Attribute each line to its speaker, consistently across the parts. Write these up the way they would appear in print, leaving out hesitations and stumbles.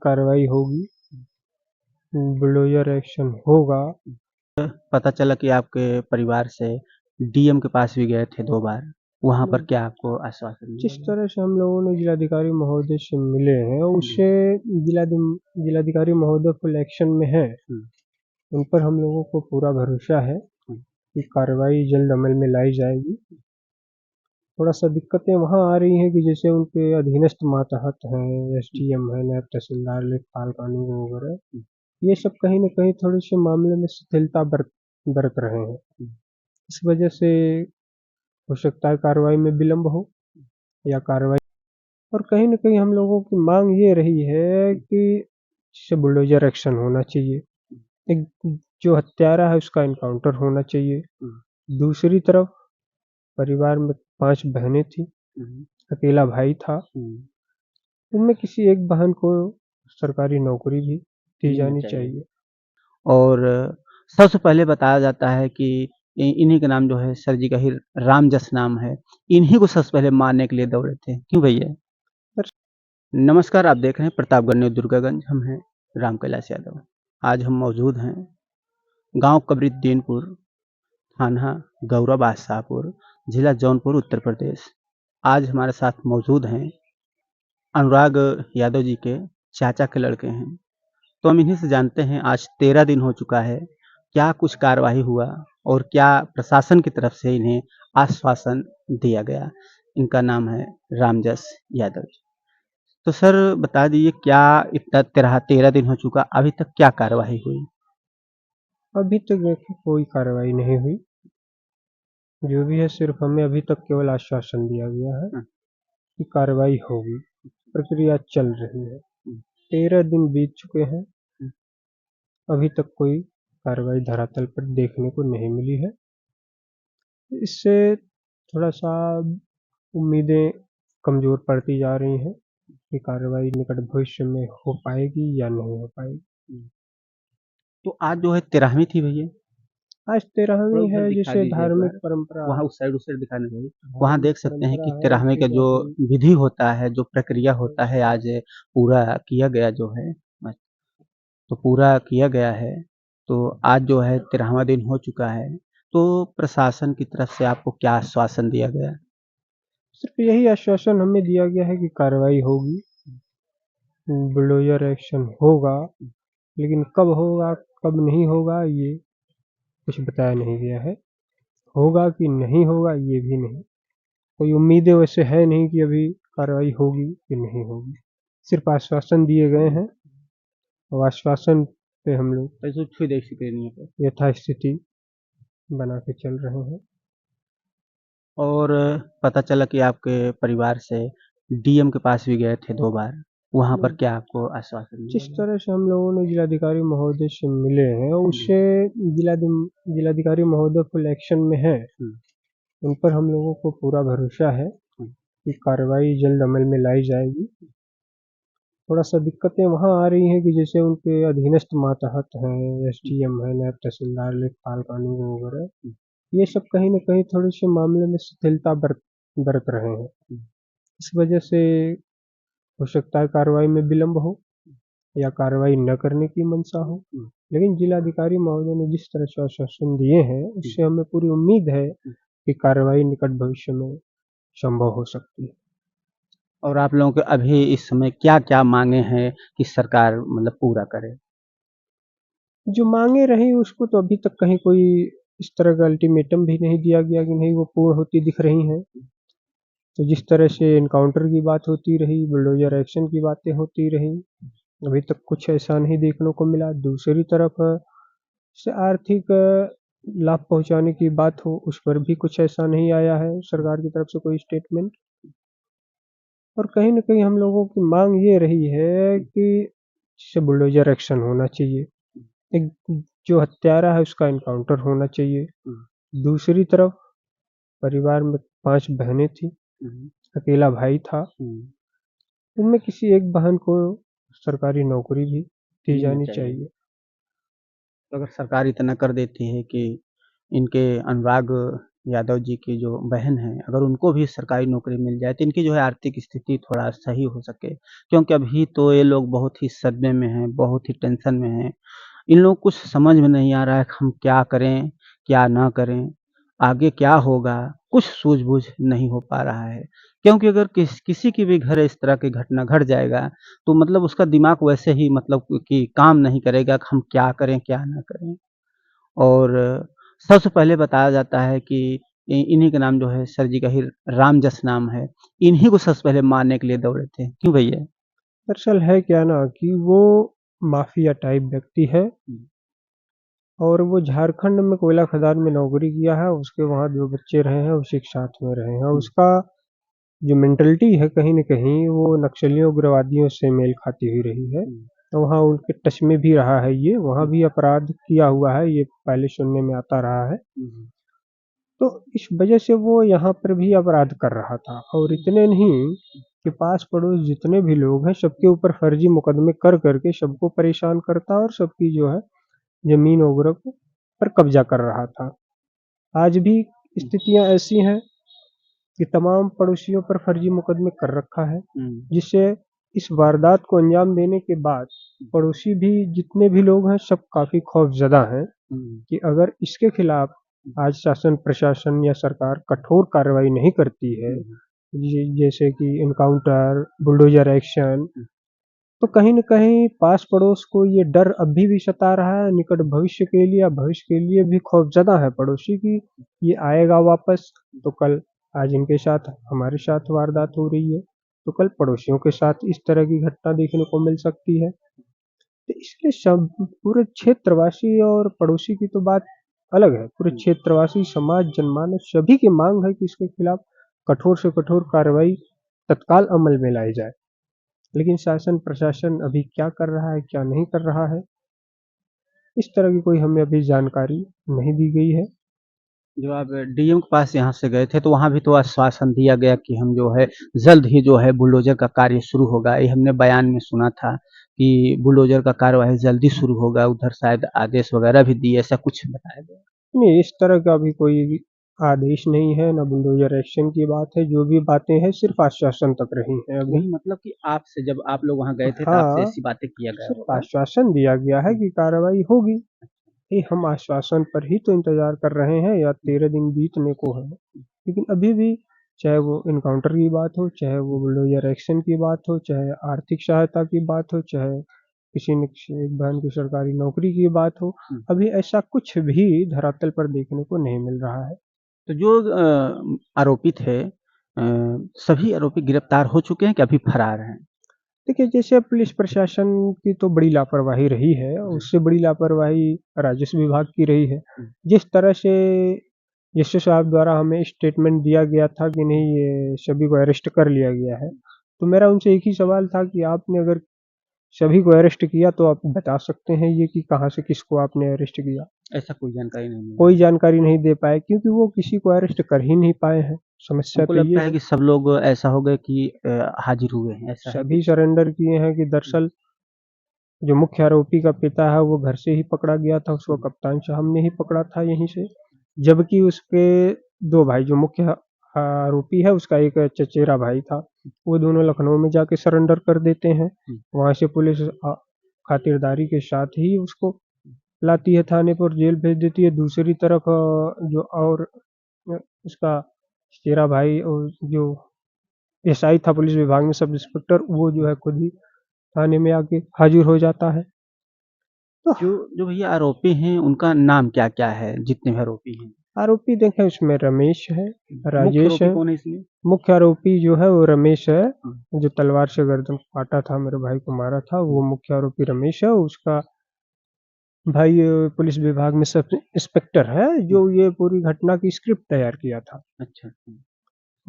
Speaker 1: कार्रवाई होगी, bulldozer action होगा।
Speaker 2: पता चला कि आपके परिवार से डीएम के पास भी गए थे 2 बार। वहाँ पर क्या आपको आश्वासन
Speaker 1: जिस
Speaker 2: मिला?
Speaker 1: तरह से हम लोगों ने जिलाधिकारी महोदय से मिले हैं, उससे जिलाधिकारी महोदय फुल एक्शन में है। उन पर हम लोगों को पूरा भरोसा है कि कार्रवाई जल्द अमल में लाई जाएगी। थोड़ा सा दिक्कतें वहाँ आ रही हैं कि जैसे उनके अधीनस्थ मातहत हैं, एसडीएम है, नायब तहसीलदार, लेखपाल, कानून वगैरह, ये सब कहीं न कहीं थोड़े से मामले में शिथिलता बरत रहे हैं। इस वजह से हो सकता है कार्रवाई में विलम्ब हो या कार्रवाई, और कहीं न कहीं हम लोगों की मांग ये रही है कि जैसे बुलडोजर एक्शन होना चाहिए। एक जो हत्यारा है उसका एनकाउंटर होना चाहिए। दूसरी तरफ परिवार में 5 बहनें थी, अकेला भाई था। उनमें किसी एक बहन को सरकारी नौकरी भी दी जानी चाहिए।
Speaker 2: और सबसे पहले बताया जाता है कि इन्हीं का नाम जो है सर जी का ही रामजस नाम है। इन्हीं को सबसे पहले मारने के लिए दौड़े थे। क्यों भैया? नमस्कार, आप देख रहे हैं प्रतापगढ़ न्यूज़ दुर्गागंज। हम हैं राम कैलाश यादव। आज हम मौजूद हैं गांव कबरीद्दीनपुर, थाना गौरा बादशाहपुर, जिला जौनपुर, उत्तर प्रदेश। आज हमारे साथ मौजूद हैं अनुराग यादव जी के चाचा के लड़के हैं। तो हम इन्हीं से जानते हैं, आज 13 दिन हो चुका है, क्या कुछ कार्यवाही हुआ और क्या प्रशासन की तरफ से इन्हें आश्वासन दिया गया। इनका नाम है रामजस यादव जी। तो सर बता दीजिए, क्या इतना 13 दिन हो चुका, अभी तक क्या कार्यवाही हुई?
Speaker 1: अभी तक देखिए कोई कार्रवाई नहीं हुई। जो भी है सिर्फ हमें अभी तक केवल आश्वासन दिया गया है कि कार्रवाई होगी। प्रक्रिया चल रही है। 13 दिन बीत चुके हैं, अभी तक कोई कार्रवाई धरातल पर देखने को नहीं मिली है। इससे थोड़ा सा उम्मीदें कमज़ोर पड़ती जा रही हैं कि कार्रवाई निकट भविष्य में हो पाएगी या नहीं हो पाएगी।
Speaker 2: तो आज जो है 13वीं थी भैया?
Speaker 1: आज 13वीं है,
Speaker 2: दिखा
Speaker 1: जिसे
Speaker 2: दीजिए एक
Speaker 1: धार्मिक
Speaker 2: बार।
Speaker 1: परंपरा,
Speaker 2: वहाँ उस साइड दिखाने दीजिए। वहाँ देख सकते हैं कि
Speaker 1: परंपरा है
Speaker 2: 13वीं
Speaker 1: कि
Speaker 2: का जो
Speaker 1: जब
Speaker 2: विधि होता है, जो प्रक्रिया होता है, आज पूरा किया गया जो है। तो पूरा किया गया है। तो आज जो है 13वां दिन हो चुका है। तो प्रशासन की तरफ से आपको क्या आश्वासन दिया गया?
Speaker 1: सिर्फ यही आश्वासन हमें दिया गया है कि कार्रवाई होगी, बुलडोजर एक्शन होगा, लेकिन कब होगा कब नहीं होगा ये कुछ बताया नहीं गया है। होगा कि नहीं होगा ये भी नहीं, कोई उम्मीदें वैसे है नहीं कि अभी कार्रवाई होगी कि नहीं होगी। सिर्फ आश्वासन दिए गए हैं और आश्वासन पे हम लोग यथास्थिति बना के चल रहे हैं।
Speaker 2: और पता चला कि आपके परिवार से डीएम के पास भी गए थे 2 बार। वहाँ पर क्या आपको आश्वासन
Speaker 1: जिस
Speaker 2: मिला?
Speaker 1: तरह से हम लोगों ने जिलाधिकारी महोदय से मिले हैं, उससे जिलाधिकारी महोदय फुल एक्शन में है। उन पर हम लोगों को पूरा भरोसा है कि कार्रवाई जल्द अमल में लाई जाएगी। थोड़ा सा दिक्कतें वहाँ आ रही हैं कि जैसे उनके अधीनस्थ मातहत हैं, एसडीएम है, नायब तहसीलदार, लेखपाल, कानून वगैरह, ये सब कहीं न कहीं थोड़े से मामले में शिथिलता बरत रहे हैं। इस वजह से हो सकता है कार्रवाई में विलम्ब हो या कार्रवाई न करने की मंशा हो। लेकिन जिलाधिकारी महोदय ने जिस तरह से आश्वासन दिए हैं, उससे हमें पूरी उम्मीद है कि कार्रवाई निकट भविष्य में संभव हो सकती है।
Speaker 2: और आप लोगों के अभी इस समय क्या-क्या माँगे हैं कि सरकार मतलब पूरा करे?
Speaker 1: जो मांगे रही उसको तो अभी तक कहीं कोई इस तरह का अल्टीमेटम भी नहीं दिया गया कि नहीं वो पूर्ण होती दिख रही हैं। तो जिस तरह से एनकाउंटर की बात होती रही, बुलडोजर एक्शन की बातें होती रही, अभी तक कुछ ऐसा नहीं देखने को मिला। दूसरी तरफ से आर्थिक लाभ पहुंचाने की बात हो, उस पर भी कुछ ऐसा नहीं आया है सरकार की तरफ से कोई स्टेटमेंट। और कहीं न कहीं हम लोगों की मांग ये रही है कि जैसे बुलडोजर एक्शन होना चाहिए। एक जो हत्यारा है उसका एनकाउंटर होना चाहिए। दूसरी तरफ परिवार में 5 बहनें थी, अकेला भाई था। उनमें किसी एक बहन को सरकारी नौकरी भी दी जानी चाहिए।
Speaker 2: तो अगर सरकार इतना कर देती है कि इनके अनुराग यादव जी की जो बहन है, अगर उनको भी सरकारी नौकरी मिल जाए तो इनकी जो है आर्थिक स्थिति थोड़ा सही हो सके। क्योंकि अभी तो ये लोग बहुत ही सदमे में हैं, बहुत ही टेंशन में हैं। इन लोगों को कुछ समझ में नहीं आ रहा है कि हम क्या करें, क्या ना करें, आगे क्या होगा, कुछ सूझबूझ नहीं हो पा रहा है। क्योंकि अगर किसी की भी घर इस तरह की घटना घट जाएगा, तो मतलब उसका दिमाग वैसे ही मतलब कि काम नहीं करेगा कि हम क्या करें, क्या ना करें। और सबसे पहले बताया जाता है कि इन्हीं का नाम जो है सर जी का ही रामजस नाम है। इन्हीं को सबसे पहले मारने के लिए दौड़े थे। क्यों भैया?
Speaker 1: दरअसल है क्या ना कि वो माफिया टाइप व्यक्ति है और वो झारखंड में कोयला खदान में नौकरी किया है। उसके वहाँ जो बच्चे रहे हैं उसी के साथ में रहे हैं। उसका जो मेंटलिटी है कहीं न कहीं वो नक्सलियों उग्रवादियों से मेल खाती हुई रही है। तो वहाँ उनके टच में भी रहा है ये, वहाँ भी अपराध किया हुआ है, ये पहले सुनने में आता रहा है। तो इस वजह से वो यहाँ पर भी अपराध कर रहा था और इतने नहीं कि पास पड़ोस जितने भी लोग हैं सबके ऊपर फर्जी मुकदमे कर करके सबको परेशान करता और सबकी जो है जमीन वगैरह को पर कब्जा कर रहा था। आज भी स्थितियां ऐसी हैं कि तमाम पड़ोसियों पर फर्जी मुकदमे कर रखा है, जिससे इस वारदात को अंजाम देने के बाद पड़ोसी भी जितने भी लोग हैं सब काफी खौफजदा हैं कि अगर इसके खिलाफ आज शासन प्रशासन या सरकार कठोर कार्रवाई नहीं करती है, जैसे कि इनकाउंटर, बुलडोजर एक्शन, तो कहीं न कहीं पास पड़ोस को ये डर अभी भी सता रहा है। निकट भविष्य के लिए या भविष्य के लिए भी खौफजदा है पड़ोसी कि ये आएगा वापस तो कल आज इनके साथ हमारे साथ वारदात हो रही है, तो कल पड़ोसियों के साथ इस तरह की घटना देखने को मिल सकती है। तो इसलिए सब पूरे क्षेत्रवासी और पड़ोसी की तो बात अलग है। पूरे क्षेत्रवासी समाज, जनमानस सभी की मांग है कि इसके खिलाफ कठोर से कठोर कार्रवाई तत्काल अमल में लाई जाए। लेकिन शासन प्रशासन अभी क्या कर रहा है, क्या नहीं कर रहा है, इस तरह की कोई हमें अभी जानकारी नहीं दी गई है।
Speaker 2: जब आप डीएम के पास यहाँ से गए थे तो वहाँ भी तो आश्वासन दिया गया कि हम जो है जल्द ही जो है बुलडोजर का कार्य शुरू होगा। ये हमने बयान में सुना था कि बुलडोजर का कार्यवाही जल्दी शुरू होगा। उधर शायद आदेश वगैरह भी दिए, ऐसा कुछ बताया गया?
Speaker 1: नहीं, इस तरह का अभी कोई आदेश नहीं है, ना बुलडोजर एक्शन की बात है। जो भी बातें हैं सिर्फ आश्वासन तक रही हैं अभी।
Speaker 2: वही मतलब कि आपसे जब आप लोग वहाँ गए थे तो आपसे
Speaker 1: हाँ,
Speaker 2: ऐसी बातें किया गया
Speaker 1: सिर्फ
Speaker 2: होगा।
Speaker 1: आश्वासन दिया गया है कि कार्रवाई होगी। ये हम आश्वासन पर ही तो इंतजार कर रहे हैं या 13 दिन बीतने को है। लेकिन अभी भी चाहे वो इनकाउंटर की बात हो, चाहे वो बुलडोजर एक्शन की बात हो, चाहे आर्थिक सहायता की बात हो, चाहे किसी न किसी एक बहन की सरकारी नौकरी की बात हो, अभी ऐसा कुछ भी धरातल पर देखने को नहीं मिल रहा है।
Speaker 2: तो जो आरोपी थे सभी आरोपी गिरफ्तार हो चुके हैं कि अभी फरार हैं?
Speaker 1: देखिए, जैसे पुलिस प्रशासन की तो बड़ी लापरवाही रही है, उससे बड़ी लापरवाही राजस्व विभाग की रही है। जिस तरह से एसओ साहब द्वारा हमें स्टेटमेंट दिया गया था कि नहीं ये सभी को अरेस्ट कर लिया गया है, तो मेरा उनसे एक ही सवाल था कि आपने अगर सभी को अरेस्ट किया तो आप बता सकते हैं ये कि कहाँ से किसको आपने अरेस्ट किया?
Speaker 2: ऐसा कोई जानकारी नहीं मिली।
Speaker 1: कोई जानकारी नहीं दे पाए क्योंकि वो किसी को अरेस्ट कर ही नहीं पाए हैं। समस्या
Speaker 2: हमको
Speaker 1: तो ये
Speaker 2: लगता है
Speaker 1: है।
Speaker 2: कि सब लोग ऐसा हो गए कि हाजिर हुए हैं, ऐसा है
Speaker 1: सभी
Speaker 2: कुछ?
Speaker 1: सरेंडर किए हैं कि दरअसल जो मुख्य आरोपी का पिता है वो घर से ही पकड़ा गया था, उसको कप्तान साहब ने ही पकड़ा था यहीं से। जबकि उसके 2 भाई जो मुख्य आरोपी है उसका एक चचेरा भाई था, वो दोनों लखनऊ में जाके सरेंडर कर देते हैं। वहाँ से पुलिस खातिरदारी के साथ ही उसको लाती है थाने पर, जेल भेज देती है। दूसरी तरफ जो और उसका चचेरा भाई और जो एसआई था पुलिस विभाग में, सब इंस्पेक्टर, वो जो है खुद ही थाने में आके हाजिर हो जाता है। तो
Speaker 2: जो जो भैया आरोपी हैं उनका नाम क्या-क्या है जितने भी आरोपी हैं?
Speaker 1: आरोपी देखें उसमें रमेश है,
Speaker 2: मुख्य
Speaker 1: राजेश
Speaker 2: आरोपी
Speaker 1: है।
Speaker 2: कौन है इसमें?
Speaker 1: मुख्य आरोपी जो है वो रमेश है,
Speaker 2: हुँ,
Speaker 1: जो तलवार से गर्दन काटा था, मेरे भाई को मारा था, वो मुख्य आरोपी रमेश है। उसका भाई पुलिस विभाग में सब इंस्पेक्टर है,
Speaker 2: हुँ,
Speaker 1: जो ये पूरी घटना की स्क्रिप्ट तैयार किया था।
Speaker 2: अच्छा।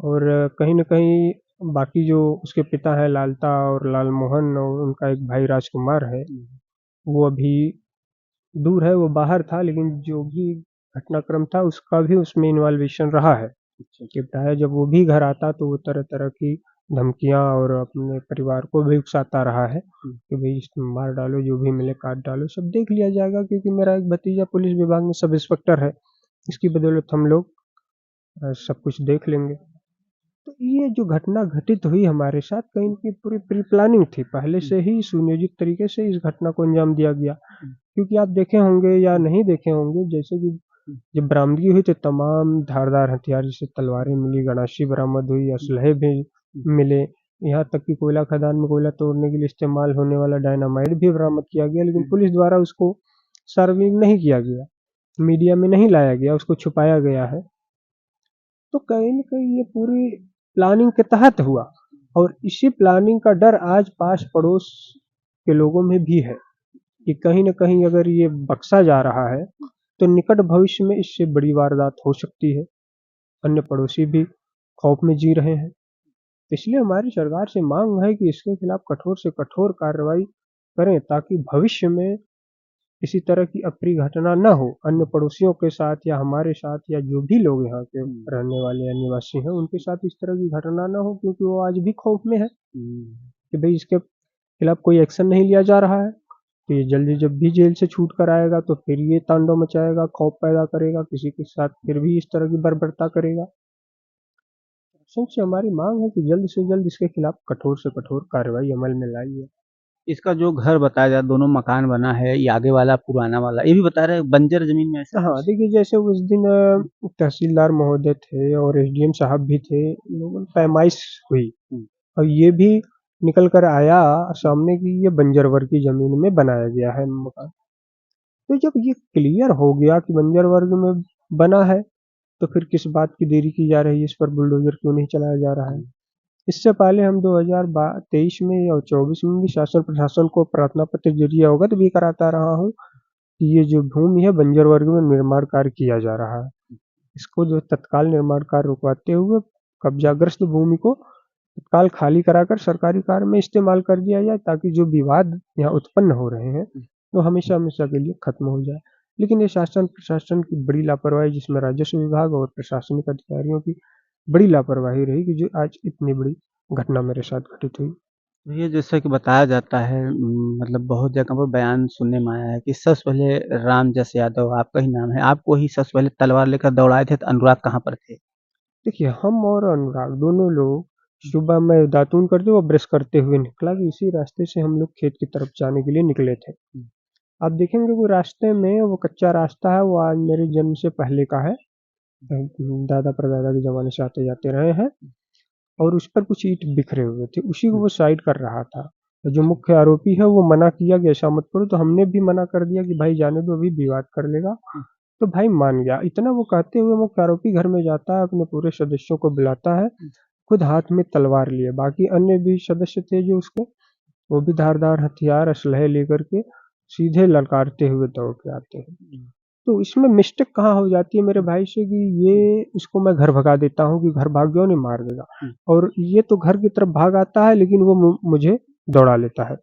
Speaker 1: और कहीं न कहीं बाकी जो उसके पिता हैं लालता और लालमोहन और उनका एक भाई राजकुमार है,
Speaker 2: हुँ,
Speaker 1: वो अभी दूर है, वो बाहर था, लेकिन जो भी घटनाक्रम था उसका भी उसमें इन्वॉल्वेशन रहा है।
Speaker 2: अच्छा,
Speaker 1: कि प्रायः जब वो भी घर आता तो वो तरह-तरह की धमकियाँ और अपने परिवार को भी उकसाता रहा है
Speaker 2: हुँ,
Speaker 1: कि भई इसको मार डालो, जो भी मिले काट डालो, सब देख लिया जाएगा क्योंकि मेरा एक भतीजा पुलिस विभाग में सब इंस्पेक्टर है। इसकी बदौलत हम लोग सब कुछ देख लेंगे। तो ये जो घटना घटित हुई हमारे साथ, कहीं न कहीं पूरी प्री प्लानिंग थी, पहले से ही सुनियोजित तरीके से इस घटना को अंजाम दिया गया। क्योंकि आप देखे होंगे या नहीं देखे होंगे, जैसे कि जब बरामदगी हुई तो तमाम धारदार हथियार, जैसे तलवारें मिली, गणासी बरामद हुई, असलहे भी मिले, यहाँ तक कि कोयला खदान में कोयला तोड़ने के लिए इस्तेमाल होने वाला डायनामाइट भी बरामद किया गया, लेकिन पुलिस द्वारा उसको सार्वजनिक नहीं किया गया, मीडिया में नहीं लाया गया, उसको छुपाया गया है। तो कहीं न कहीं ये पूरी प्लानिंग के तहत हुआ, और इसी प्लानिंग का डर आज पास पड़ोस के लोगों में भी है कि कहीं न कहीं अगर ये बख्शा जा रहा है तो निकट भविष्य में इससे बड़ी वारदात हो सकती है। अन्य पड़ोसी भी खौफ में जी रहे हैं। तो इसलिए हमारी सरकार से मांग है कि इसके खिलाफ कठोर से कठोर कार्रवाई करें, ताकि भविष्य में इसी तरह की अप्रिय घटना न हो अन्य पड़ोसियों के साथ या हमारे साथ, या जो भी लोग यहाँ के रहने वाले या निवासी हैं उनके साथ इस तरह की घटना न हो, क्योंकि वो आज भी खौफ में है कि भाई इसके खिलाफ कोई एक्शन नहीं लिया जा रहा है, तो ये जल्दी जब भी जेल से छूट कर आएगा तो फिर ये तांडव मचाएगा, खौफ पैदा करेगा, किसी के साथ फिर भी इस तरह की बर्बरता करेगा। से हमारी मांग है कि जल्द से जल्द इसके खिलाफ कठोर से कठोर कार्रवाई अमल में लाई है।
Speaker 2: इसका जो घर बताया जाए, दोनों मकान बना है, ये आगे वाला पुराना वाला, ये भी बता रहे हैं बंजर जमीन में ऐसा
Speaker 1: हाँ,
Speaker 2: कुछ?
Speaker 1: देखिए जैसे उस दिन तहसीलदार महोदय थे और एसडीएम साहब भी थे, लोगों ने पैमाइश हुई और ये भी निकल कर आया सामने कि ये बंजर वर्ग की जमीन में बनाया गया है मकान। तो जब ये क्लियर हो गया कि बंजर वर्ग में बना है, तो फिर किस बात की देरी की जा रही है, इस पर बुलडोजर क्यों नहीं चलाया जा रहा है। इससे पहले हम 2023 में और 24 में भी शासन प्रशासन को प्रार्थना पत्र जरिए अवगत भी कराता रहा हूँ कि ये जो भूमि है बंजर वर्ग में निर्माण कार्य किया जा रहा है, इसको जो तत्काल निर्माण कार्य रुकवाते हुए कब्जाग्रस्त भूमि को तत्काल खाली कराकर सरकारी कार्य में इस्तेमाल कर दिया जाए, ताकि जो विवाद यहाँ उत्पन्न हो रहे हैं वो हमेशा हमेशा के लिए खत्म हो जाए। लेकिन ये शासन प्रशासन की बड़ी लापरवाही, जिसमें राजस्व विभाग और प्रशासनिक अधिकारियों की बड़ी लापरवाही रही, कि जो आज इतनी बड़ी घटना मेरे साथ घटित हुई।
Speaker 2: तो ये जैसा कि बताया जाता है, मतलब बहुत जगह पर बयान सुनने में आया है कि सबसे पहले रामजस यादव आपका ही नाम है, आपको ही सबसे पहले तलवार लेकर दौड़ाए थे, तो अनुराग कहाँ पर थे?
Speaker 1: देखिए, हम और अनुराग दोनों लोग सुबह में दातून करते हुए ब्रश करते हुए निकला कि इसी रास्ते से हम लोग खेत की तरफ जाने के लिए निकले थे। आप देखेंगे वो रास्ते में वो कच्चा रास्ता है, वो आज मेरे जन्म से पहले का है, दादा परदादा के ज़माने से आते जाते रहे हैं, और उस पर कुछ ईंट बिखरे हुए थे, उसी को वो साइड कर रहा था। तो जो मुख्य आरोपी है वो मना किया कि ऐसा मत करो, तो हमने भी मना कर दिया कि भाई जाने दो, अभी विवाद कर लेगा। तो भाई मान गया। इतना वो कहते हुए मुख्य आरोपी घर में जाता है, अपने पूरे सदस्यों को बुलाता है, खुद हाथ में तलवार लिए, बाकी अन्य भी सदस्य थे जो उसके, वो भी धारदार हथियार असलहे लेकर के सीधे ललकारते हुए दौड़ के आते हैं। तो इसमें मिस्टेक कहाँ हो जाती है मेरे भाई से, कि ये इसको मैं घर भगा देता हूँ कि घर भाग गया, नहीं मार देगा, और ये तो घर की तरफ भाग आता है, लेकिन वो मुझे दौड़ा लेता है।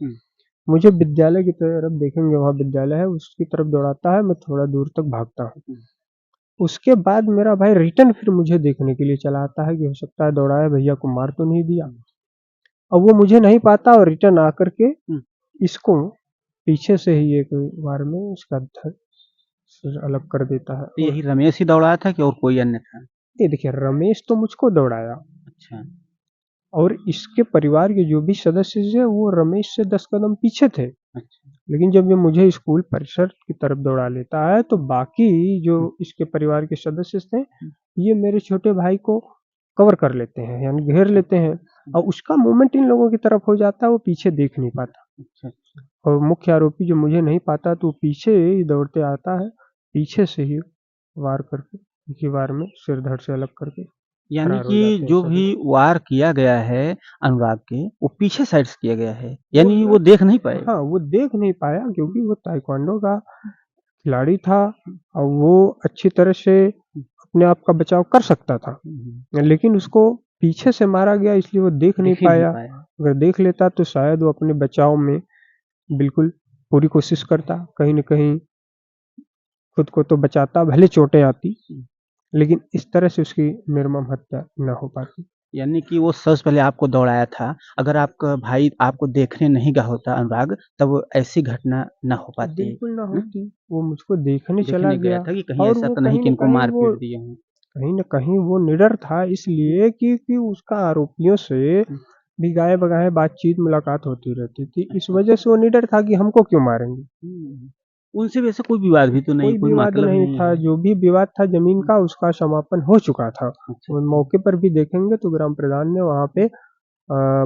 Speaker 1: मुझे विद्यालय की तरफ, देखेंगे वहाँ विद्यालय है, उसकी तरफ दौड़ाता है, मैं थोड़ा दूर तक भागता हूँ। उसके बाद मेरा भाई रिटर्न फिर मुझे देखने के लिए चला आता है कि हो सकता है दौड़ाया भैया को मार तो नहीं दिया। अब वो मुझे नहीं पाता और रिटर्न आकर के इसको पीछे से ही एक बार में इसका सिर अलग कर देता है।
Speaker 2: तो यही रमेश ही दौड़ाया था कि और कोई अन्य था?
Speaker 1: ये देखिए, रमेश तो मुझको दौड़ाया,
Speaker 2: अच्छा।
Speaker 1: और इसके परिवार के जो भी सदस्य थे वो रमेश से 10 कदम पीछे थे।
Speaker 2: अच्छा।
Speaker 1: लेकिन जब ये मुझे स्कूल परिसर की तरफ दौड़ा लेता है, तो बाकी जो इसके परिवार के सदस्य थे, ये मेरे छोटे भाई को कवर कर लेते हैं, यानी घेर लेते हैं, और उसका मूवमेंट इन लोगों की तरफ हो जाता है, वो पीछे देख नहीं पाता।
Speaker 2: अच्छा, अच्छा।
Speaker 1: और मुख्य आरोपी जो मुझे नहीं पाता, तो पीछे ही दौड़ते आता है, पीछे से ही वार करके एक ही बार में सिर धड़ से अलग करके
Speaker 2: यानी
Speaker 1: फरार हो
Speaker 2: कि
Speaker 1: जाते हैं
Speaker 2: जो भी
Speaker 1: सभी।
Speaker 2: वार किया गया है अनुराग के, वो पीछे साइड से किया गया है, यानी वो देख नहीं पाए?
Speaker 1: हाँ, वो देख नहीं पाया क्योंकि वो ताइक्वांडो का खिलाड़ी था, और वो अच्छी तरह से अपने आप का बचाव कर सकता था, लेकिन उसको पीछे से मारा गया, इसलिए वो देख नहीं
Speaker 2: देख ही नहीं
Speaker 1: पाया।
Speaker 2: पाया।
Speaker 1: अगर देख लेता तो शायद वो अपने बचाव में बिल्कुल पूरी कोशिश करता, कहीं न कहीं खुद को तो बचाता, भले चोटें आती, लेकिन इस तरह से उसकी निर्मम हत्या न हो पाती।
Speaker 2: यानी कि वो सबसे पहले आपको दौड़ाया था, अगर आपका भाई आपको देखने नहीं गया होता अनुराग, तब ऐसी घटना ना हो पाती।
Speaker 1: बिल्कुल ना होती, वो मुझको देखने चला
Speaker 2: देखने गया
Speaker 1: गया,
Speaker 2: था कि कहीं
Speaker 1: और
Speaker 2: ऐसा
Speaker 1: वो
Speaker 2: तो नहीं
Speaker 1: कहीं
Speaker 2: कि
Speaker 1: न
Speaker 2: इनको
Speaker 1: कहीं वो
Speaker 2: मार-पीट दिए हों?
Speaker 1: कहीं न कहीं वो निडर था इसलिए कि उसका आरोपियों से भी गाये-बगाए बातचीत मुलाकात होती रहती थी। इस वजह से वो निडर था कि हमको क्यों मारेंगे?
Speaker 2: उनसे वैसे कोई विवाद भी तो नहीं,
Speaker 1: कोई
Speaker 2: कोई
Speaker 1: विवाद
Speaker 2: मतलब
Speaker 1: नहीं
Speaker 2: नहीं
Speaker 1: था,
Speaker 2: है।
Speaker 1: जो भी विवाद था ज़मीन का उसका समापन हो चुका था।
Speaker 2: अच्छा,
Speaker 1: और मौके पर भी देखेंगे तो ग्राम प्रधान ने वहाँ पे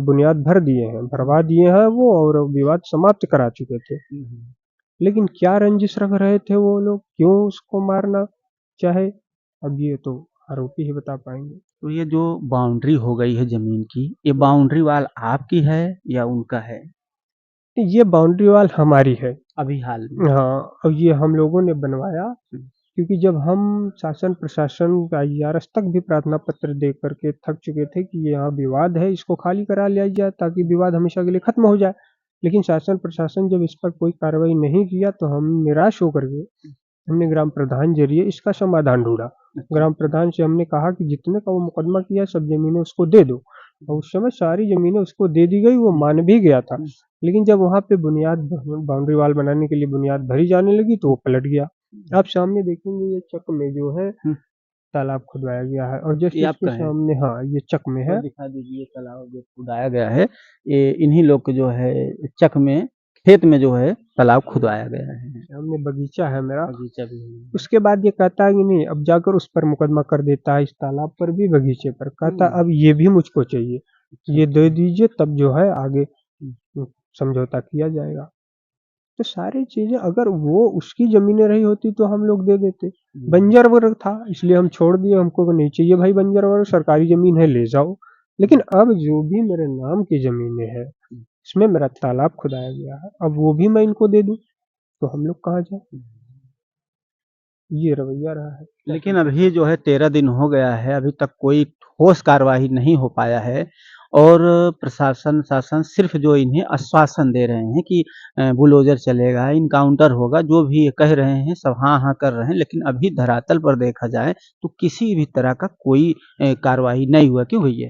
Speaker 1: बुनियाद भर दिए हैं, भरवा दिए हैं वो और विवाद समाप्त करा चुके थे। लेकिन क्या रंजिश रख रहे थे वो लोग, क्यों उसको मारना चाहे, अब ये तो आरोपी ही बता पाएँगे।
Speaker 2: तो ये जो बाउंड्री हो गई है ज़मीन की, ये बाउंड्री वॉल आपकी है या उनका है?
Speaker 1: ये बाउंड्री वॉल हमारी है।
Speaker 2: अभी हाल में?
Speaker 1: हाँ, और ये हम लोगों ने बनवाया क्योंकि जब हम शासन प्रशासन का IRS तक भी प्रार्थना पत्र दे करके थक चुके थे कि यहाँ विवाद है, इसको खाली करा लिया जाए ताकि विवाद हमेशा के लिए खत्म हो जाए। लेकिन शासन प्रशासन जब इस पर कोई कार्रवाई नहीं किया तो हम निराश होकर के हमने ग्राम प्रधान ज़रिए इसका समाधान ढूँढा। ग्राम प्रधान से हमने कहा कि जितने का वो मुकदमा किया सब ज़मीनें उसको दे दो। और उस समय सारी ज़मीनें उसको दे दी गई, वो मान भी गया था। लेकिन जब वहाँ पे बाउंड्री वॉल बनाने के लिए बुनियाद भरी जाने लगी तो वो पलट गया। आप सामने देखेंगे ये चक में जो है तालाब खुदवाया गया है और जस्ट
Speaker 2: ये
Speaker 1: इसके
Speaker 2: आपका है?
Speaker 1: सामने हाँ, ये चक में
Speaker 2: और
Speaker 1: है।
Speaker 2: दिखा दीजिए तालाब जो खुदाया गया है, ये इन्हीं लोग के जो है चक में, खेत में जो है तालाब खुदवाया गया है।
Speaker 1: सामने बगीचा है मेरा।
Speaker 2: बगीचा भी है।
Speaker 1: उसके बाद ये कहता है कि नहीं अब जाकर उस पर मुकदमा कर देता है, इस तालाब पर भी बगीचे पर। कहता अब ये भी मुझको चाहिए, ये दे दीजिए तब जो है आगे समझौता किया जाएगा। तो सारी चीज़ें अगर वो उसकी ज़मीनें रही होती तो हम लोग दे देते। बंजर वर्ग था इसलिए हम छोड़ दिए, हमको नहीं चाहिए भाई बंजर वर्ग, सरकारी ज़मीन है ले जाओ। लेकिन अब जो भी मेरे नाम की ज़मीनें हैं, इसमें मेरा तालाब खुदाया गया है, अब वो भी मैं इनको दे दूँ, तो हम लोग कहाँ जाएँ? ये रवैया रहा है।
Speaker 2: लेकिन अभी जो है 13 दिन हो गया है, अभी तक कोई ठोस कार्यवाही नहीं हो पाया है और प्रशासन शासन सिर्फ जो इन्हें आश्वासन दे रहे हैं कि बुलडोज़र चलेगा, इनकाउंटर होगा, जो भी ये कह रहे हैं सब हाँ, हाँ कर रहे हैं, लेकिन अभी धरातल पर देखा जाए तो किसी भी तरह का कोई कार्यवाही नहीं हुआ। क्यों भैया?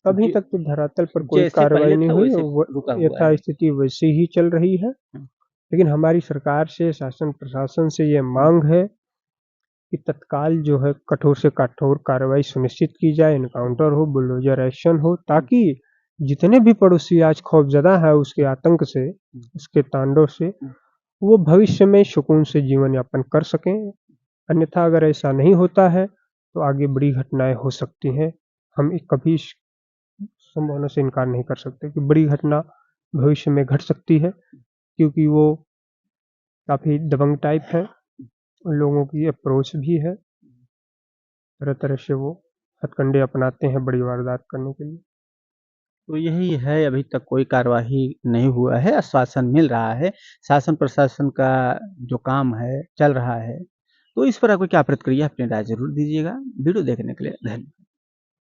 Speaker 1: अभी तक तो धरातल पर कोई
Speaker 2: जैसे
Speaker 1: कार्रवाई
Speaker 2: पहले
Speaker 1: नहीं
Speaker 2: था
Speaker 1: हुई,
Speaker 2: वैसे
Speaker 1: वो
Speaker 2: रुका हुआ है।
Speaker 1: यथास्थिति वैसे ही चल रही है। लेकिन हमारी सरकार से, शासन प्रशासन से ये मांग है कि तत्काल जो है कठोर से कठोर कार्रवाई सुनिश्चित की जाए, एनकाउंटर हो, बुलडोजर एक्शन हो, ताकि जितने भी पड़ोसी आज खौफजदा है उसके आतंक से, उसके तांडव से, वो भविष्य में सुकून से जीवन यापन कर सकें। अन्यथा अगर ऐसा नहीं होता है तो आगे बड़ी घटनाएं हो सकती हैं। हम कभी इस संभावना से इनकार नहीं कर सकते कि बड़ी घटना भविष्य में घट सकती है, क्योंकि वो काफ़ी दबंग टाइप है, उन लोगों की अप्रोच भी है, तरह तरह से वो हथकंडे अपनाते हैं बड़ी वारदात करने के लिए।
Speaker 2: तो यही है, अभी तक कोई कार्यवाही नहीं हुआ है, आश्वासन मिल रहा है, शासन प्रशासन का जो काम है चल रहा है। तो इस पर आपकी क्या प्रतिक्रिया है? अपनी राय ज़रूर दीजिएगा। वीडियो देखने के लिए धन्यवाद।